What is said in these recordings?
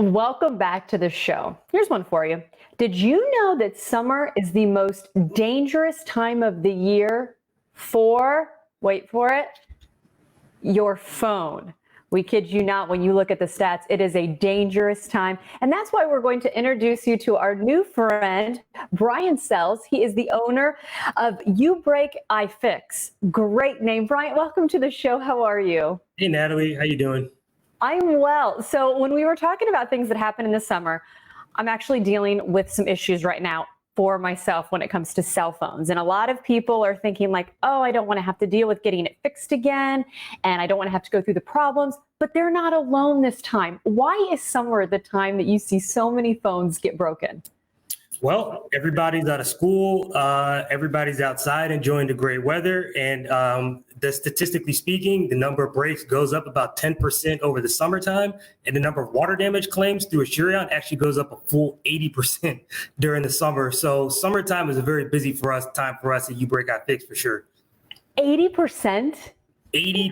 Welcome back to the show. Here's one for you. Did you know that summer is the most dangerous time of the year for, wait for it, your phone? We kid you not, when you look at the stats, it is a dangerous time. And that's why we're going to introduce you to our new friend, Bryant Sells. He is the owner of UBreakiFix. Great name. Bryant, welcome to the show. How are you? Hey, Natalie, how you doing? I'm well. So when we were talking about things that happen in the summer, I'm actually dealing with some issues right now for myself when it comes to cell phones. And a lot of people are thinking like, oh, I don't want to have to deal with getting it fixed again. And I don't want to have to go through the problems, but they're not alone this time. Why is summer the time that you see so many phones get broken? Well, everybody's out of school. Everybody's outside enjoying the great weather. And statistically speaking, the number of breaks goes up about 10% over the summertime. And the number of water damage claims through Asurion actually goes up a full 80% during the summer. So summertime is a very busy time for us at UBreakiFix for sure. 80%? 80%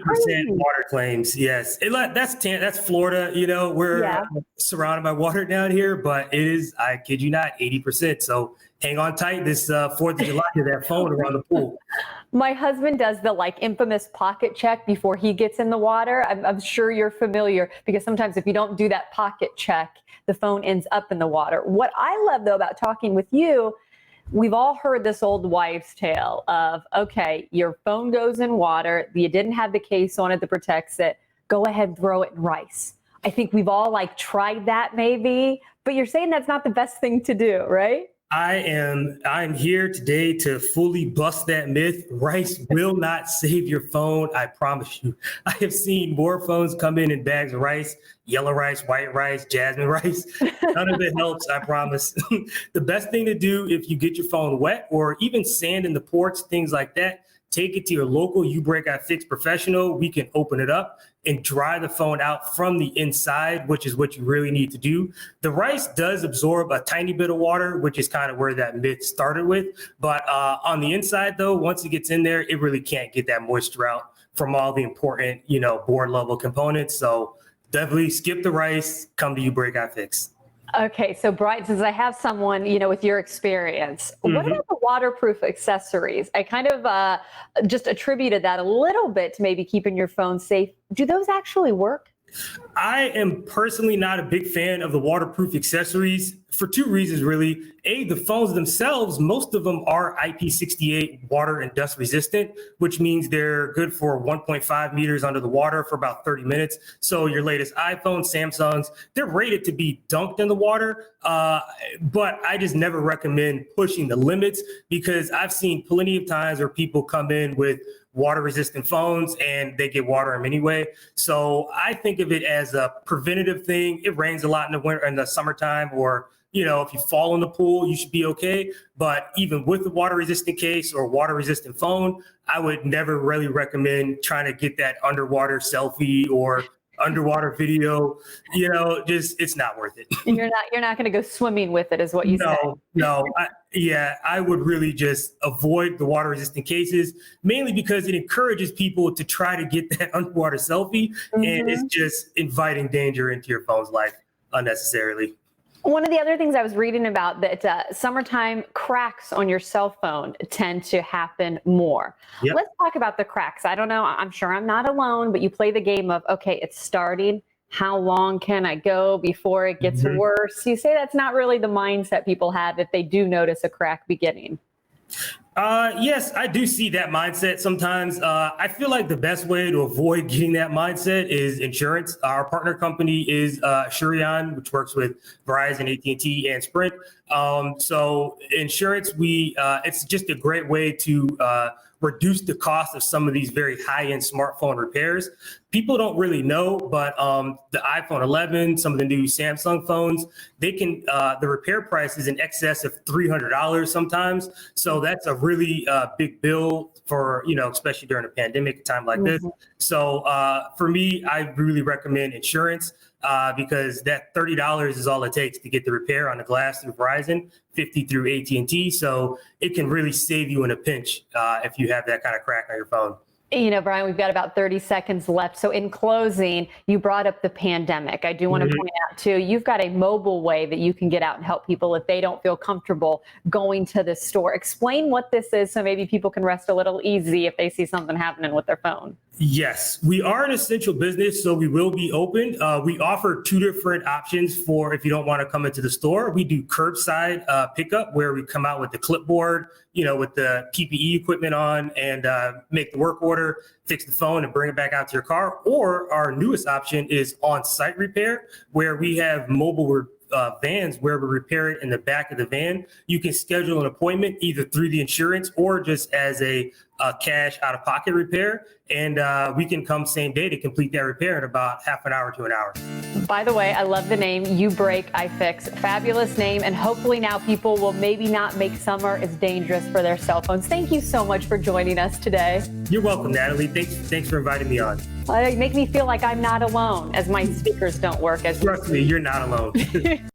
water claims. Yes. That's Florida. You know, we're surrounded by water down here, but it is, I kid you not, 80%. So hang on tight this 4th of July to that phone around the pool. My husband does the infamous pocket check before he gets in the water. I'm sure you're familiar, because sometimes if you don't do that pocket check, the phone ends up in the water. What I love though about talking with you, we've all heard this old wives' tale of, okay, your phone goes in water, you didn't have the case on it that protects it, go ahead, throw it in rice. I think we've all tried that maybe, but you're saying that's not the best thing to do, right? I'm here today to fully bust that myth. Rice will not save your phone. I promise you. I have seen more phones come in bags of rice, yellow rice, white rice, jasmine rice. None of it helps, I promise. The best thing to do if you get your phone wet or even sand in the ports, things like that, take it to your local UBreakiFix professional. We can open it up and dry the phone out from the inside, which is what you really need to do. The rice does absorb a tiny bit of water, which is kind of where that myth started with. But on the inside, though, once it gets in there, it really can't get that moisture out from all the important, board level components. So definitely skip the rice, come to UBreakiFix. Okay, so Bright, since I have someone, with your experience, what about the waterproof accessories? I kind of just attributed that a little bit to maybe keeping your phone safe. Do those actually work? I am personally not a big fan of the waterproof accessories for two reasons, really. A, the phones themselves, most of them are IP68 water and dust resistant, which means they're good for 1.5 meters under the water for about 30 minutes. So your latest iPhone, Samsungs, they're rated to be dunked in the water. But I just never recommend pushing the limits, because I've seen plenty of times where people come in with water resistant phones and they get water in them anyway. So I think of it as a preventative thing. It rains a lot in the winter, in the summertime, or if you fall in the pool, you should be okay. But even with the water resistant case or water resistant phone, I would never really recommend trying to get that underwater selfie or underwater video. It's not worth it. And you're not going to go swimming with it, is what you say. No. I would really just avoid the water resistant cases, mainly because it encourages people to try to get that underwater selfie, and it's just inviting danger into your phone's life unnecessarily. One of the other things I was reading about, that summertime cracks on your cell phone tend to happen more. Yep. Let's talk about the cracks. I don't know, I'm sure I'm not alone, but you play the game of, okay, it's starting. How long can I go before it gets worse? You say that's not really the mindset people have if they do notice a crack beginning. Yes, I do see that mindset sometimes. I feel like the best way to avoid getting that mindset is insurance. Our partner company is Asurion, which works with Verizon, AT&T, and Sprint. So insurance, it's just a great way to reduce the cost of some of these very high-end smartphone repairs. People don't really know, but the iPhone 11, some of the new Samsung phones, they can, the repair price is in excess of $300 sometimes. So that's a really big bill for, especially during a pandemic time like this. So for me, I really recommend insurance. Because that $30 is all it takes to get the repair on the glass through Verizon, 50 through AT&T. So it can really save you in a pinch if you have that kind of crack on your phone. Brian, we've got about 30 seconds left. So in closing, you brought up the pandemic. I do want to point out too, you've got a mobile way that you can get out and help people if they don't feel comfortable going to the store. Explain what this is so maybe people can rest a little easy if they see something happening with their phone. Yes, we are an essential business, so we will be open. We offer two different options for if you don't want to come into the store. We do curbside pickup, where we come out with the clipboard, with the PPE equipment on, and make the work order, fix the phone, and bring it back out to your car. Or our newest option is on-site repair, where we have mobile vans where we repair it in the back of the van. You can schedule an appointment either through the insurance or just as a cash out-of-pocket repair, and we can come same day to complete that repair in about half an hour to an hour. By the way, I love the name UBreakiFix. Fabulous name, and hopefully now people will maybe not make summer as dangerous for their cell phones. Thank you so much for joining us today. You're welcome, Natalie. Thanks for inviting me on. You make me feel like I'm not alone, as my speakers don't work. Trust me, you're not alone.